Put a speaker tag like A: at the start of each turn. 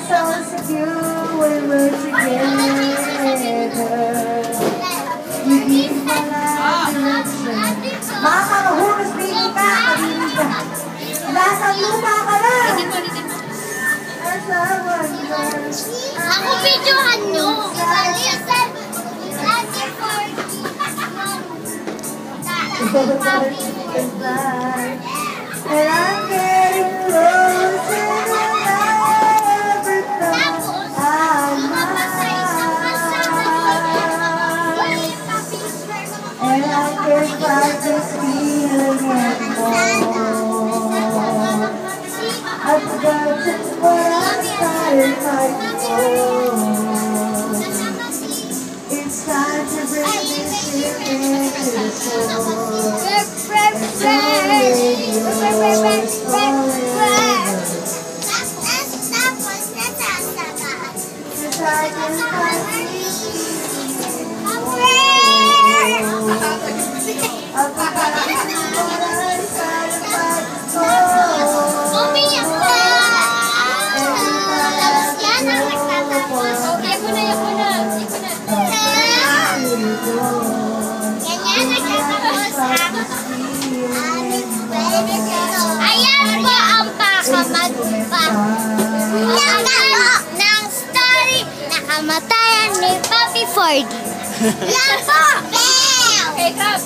A: songs of you when we're together. You give my life direction. Mga kakahunas, baby ka, kabili ka. Lasang lupa ka na.
B: Ako videohan nyo.
A: And I'm getting closer than I ever thought I might. And I can't fight this feeling anymore. I've forgotten what I started fighting for. It's time to bring this ship into the shore.
B: Ayan po ang ng story na kamatayan ni Papi Ford. Yan po!
C: Okay, come.